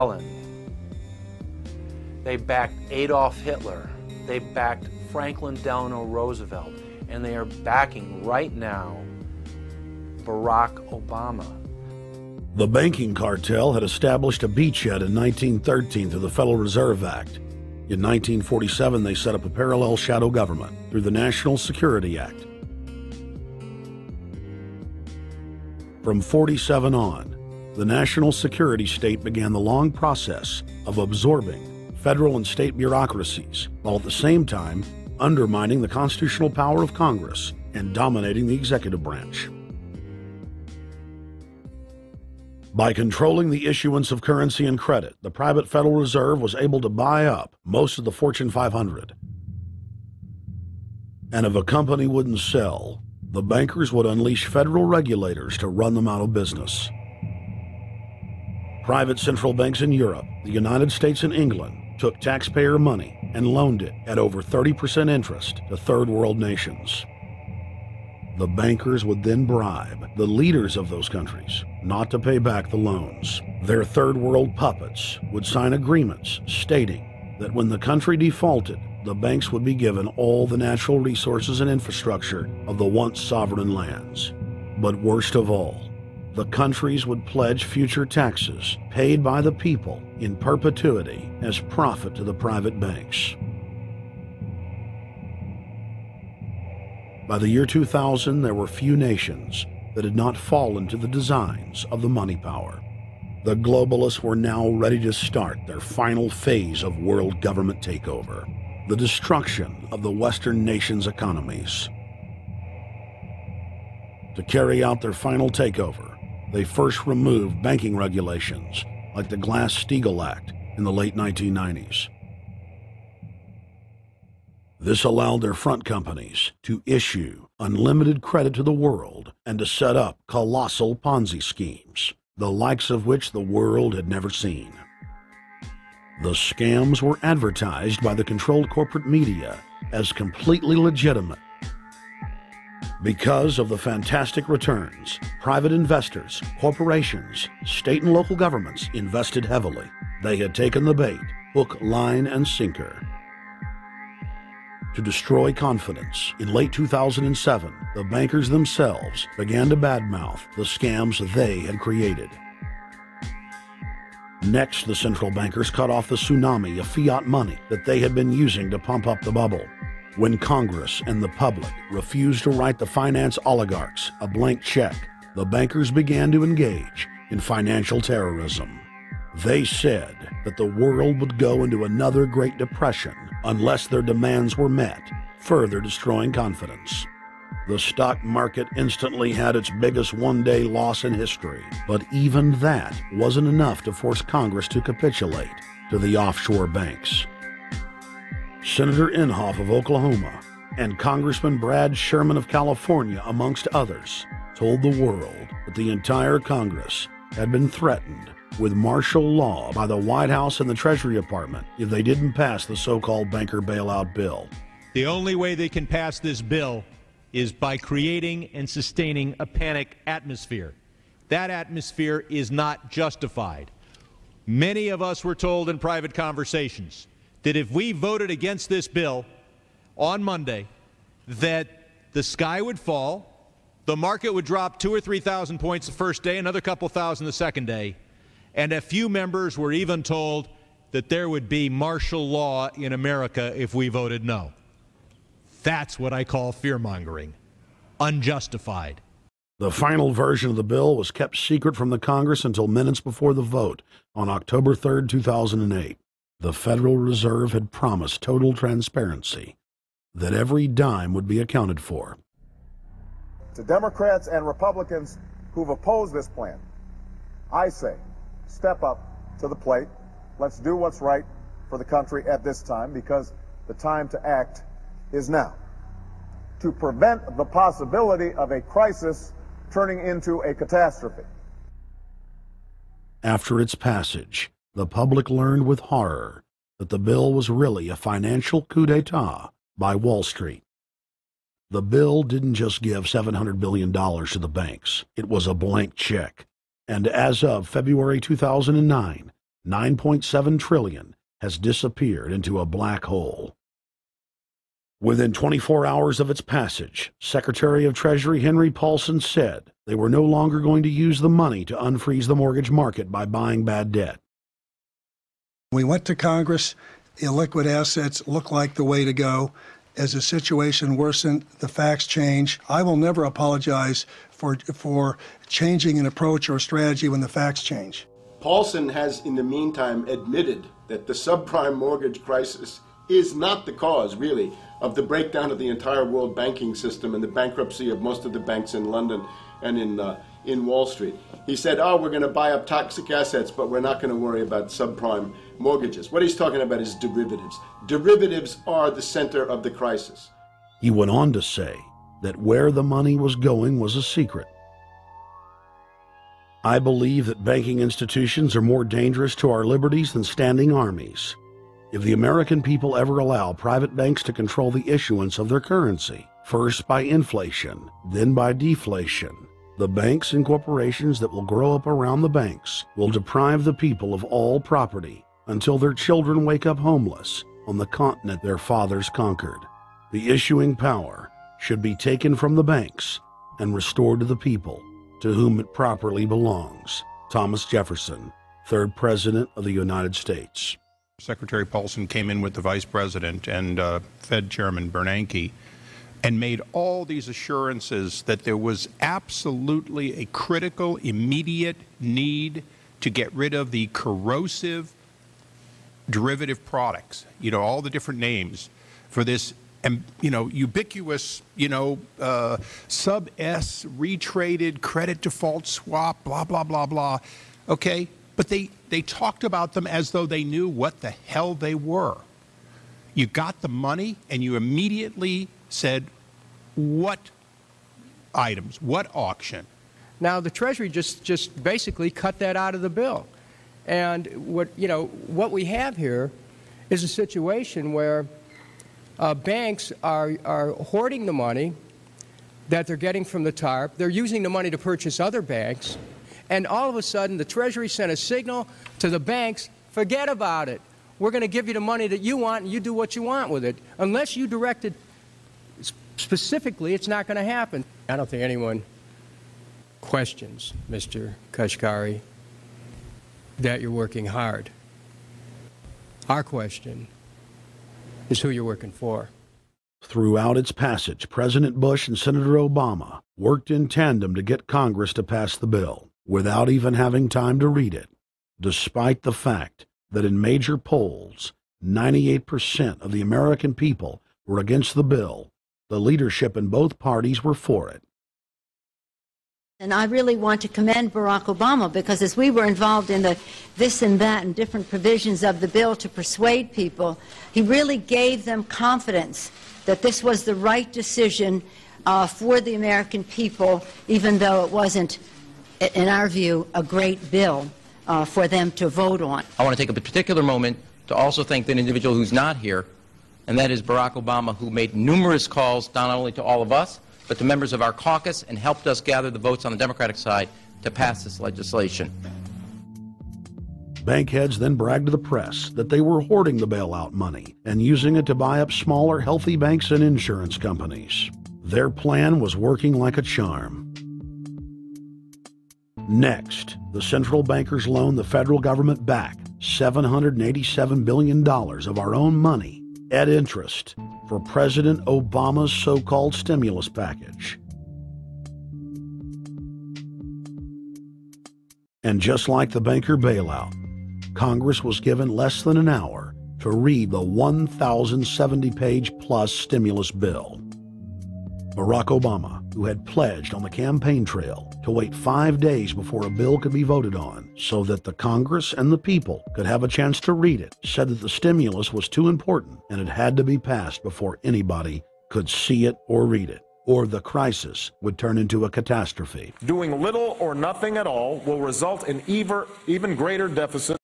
Stalin. They backed Adolf Hitler. They backed Franklin Delano Roosevelt. And they are backing right now Barack Obama. The banking cartel had established a beachhead in 1913 through the Federal Reserve Act. In 1947, they set up a parallel shadow government through the National Security Act. From 47 on, the national security state began the long process of absorbing federal and state bureaucracies, while at the same time undermining the constitutional power of Congress and dominating the executive branch. By controlling the issuance of currency and credit, the private Federal Reserve was able to buy up most of the Fortune 500. And if a company wouldn't sell, the bankers would unleash federal regulators to run them out of business. Private central banks in Europe, the United States, and England took taxpayer money and loaned it at over 30% interest to third world nations. The bankers would then bribe the leaders of those countries not to pay back the loans. Their third world puppets would sign agreements stating that when the country defaulted, the banks would be given all the natural resources and infrastructure of the once sovereign lands. But worst of all, the countries would pledge future taxes paid by the people in perpetuity as profit to the private banks. By the year 2000, there were few nations that had not fallen to the designs of the money power. The globalists were now ready to start their final phase of world government takeover, the destruction of the Western nations' economies. To carry out their final takeover, they first removed banking regulations like the Glass-Steagall Act in the late 1990s. This allowed their front companies to issue unlimited credit to the world and to set up colossal Ponzi schemes, the likes of which the world had never seen. The scams were advertised by the controlled corporate media as completely legitimate. Because of the fantastic returns, private investors, corporations, state and local governments invested heavily. They had taken the bait, hook, line, and sinker. To destroy confidence, in late 2007, the bankers themselves began to badmouth the scams they had created. Next, the central bankers cut off the tsunami of fiat money that they had been using to pump up the bubble. When Congress and the public refused to write the finance oligarchs a blank check, the bankers began to engage in financial terrorism. They said that the world would go into another Great Depression unless their demands were met, further destroying confidence. The stock market instantly had its biggest one-day loss in history, but even that wasn't enough to force Congress to capitulate to the offshore banks. Senator Inhofe of Oklahoma and Congressman Brad Sherman of California, amongst others, told the world that the entire Congress had been threatened with martial law by the White House and the Treasury Department if they didn't pass the so-called banker bailout bill. The only way they can pass this bill is by creating and sustaining a panic atmosphere. That atmosphere is not justified. Many of us were told in private conversations that if we voted against this bill on Monday, that the sky would fall, the market would drop 2,000 or 3,000 points the first day, another couple thousand the second day, and a few members were even told that there would be martial law in America if we voted no. That's what I call fear-mongering. Unjustified. The final version of the bill was kept secret from the Congress until minutes before the vote on October 3, 2008. The Federal Reserve had promised total transparency, that every dime would be accounted for. To Democrats and Republicans who've opposed this plan, I say, step up to the plate. Let's do what's right for the country at this time, because the time to act is now. To prevent the possibility of a crisis turning into a catastrophe. After its passage, the public learned with horror that the bill was really a financial coup d'etat by Wall Street. The bill didn't just give $700 billion to the banks. It was a blank check. And as of February 2009, $9.7 trillion has disappeared into a black hole. Within 24 hours of its passage, Secretary of Treasury Henry Paulson said they were no longer going to use the money to unfreeze the mortgage market by buying bad debt. We went to Congress. Illiquid assets look like the way to go. As the situation worsened, the facts change. I will never apologize for changing an approach or strategy when the facts change. Paulson has, in the meantime, admitted that the subprime mortgage crisis is not the cause, really, of the breakdown of the entire world banking system and the bankruptcy of most of the banks in London and in Wall Street. He said, oh, we're going to buy up toxic assets, but we're not going to worry about subprime mortgages. What he's talking about is derivatives. Derivatives are the center of the crisis. He went on to say that where the money was going was a secret. I believe that banking institutions are more dangerous to our liberties than standing armies. If the American people ever allow private banks to control the issuance of their currency, first by inflation, then by deflation, the banks and corporations that will grow up around the banks will deprive the people of all property until their children wake up homeless on the continent their fathers conquered. The issuing power should be taken from the banks and restored to the people, to whom it properly belongs. Thomas Jefferson, 3rd President of the United States. Secretary Paulson came in with the Vice President and Fed Chairman Bernanke and made all these assurances that there was absolutely a critical, immediate need to get rid of the corrosive derivative products, all the different names for this, ubiquitous, sub-S retraded credit default swap, blah, blah, blah, blah. Okay? But they talked about them as though they knew what the hell they were. You got the money and you immediately said, what items, what auction? Now, the Treasury just basically cut that out of the bill. And what we have here is a situation where banks are hoarding the money that they're getting from the TARP. They're using the money to purchase other banks. And all of a sudden, the Treasury sent a signal to the banks, forget about it. We're going to give you the money that you want, and you do what you want with it. Unless you direct it specifically, it's not going to happen. I don't think anyone questions, Mr. Kashkari, that you're working hard. Our question is who you're working for. Throughout its passage, President Bush and Senator Obama worked in tandem to get Congress to pass the bill, without even having time to read it, despite the fact that in major polls, 98% of the American people were against the bill. The leadership in both parties were for it. And I really want to commend Barack Obama, because as we were involved in the this and that and different provisions of the bill to persuade people, he really gave them confidence that this was the right decision for the American people, even though it wasn't, in our view, a great bill for them to vote on. I want to take a particular moment to also thank an individual who's not here, and that is Barack Obama, who made numerous calls not only to all of us, but to members of our caucus, and helped us gather the votes on the Democratic side to pass this legislation. Bankheads then bragged to the press that they were hoarding the bailout money and using it to buy up smaller, healthy banks and insurance companies. Their plan was working like a charm. Next, the central bankers loaned the federal government back $787 billion of our own money at interest for President Obama's so-called stimulus package. And just like the banker bailout, Congress was given less than an hour to read the 1,070-page-plus stimulus bill. Barack Obama, who had pledged on the campaign trail to wait 5 days before a bill could be voted on so that the Congress and the people could have a chance to read it, said that the stimulus was too important and it had to be passed before anybody could see it or read it, or the crisis would turn into a catastrophe. Doing little or nothing at all will result in even greater deficit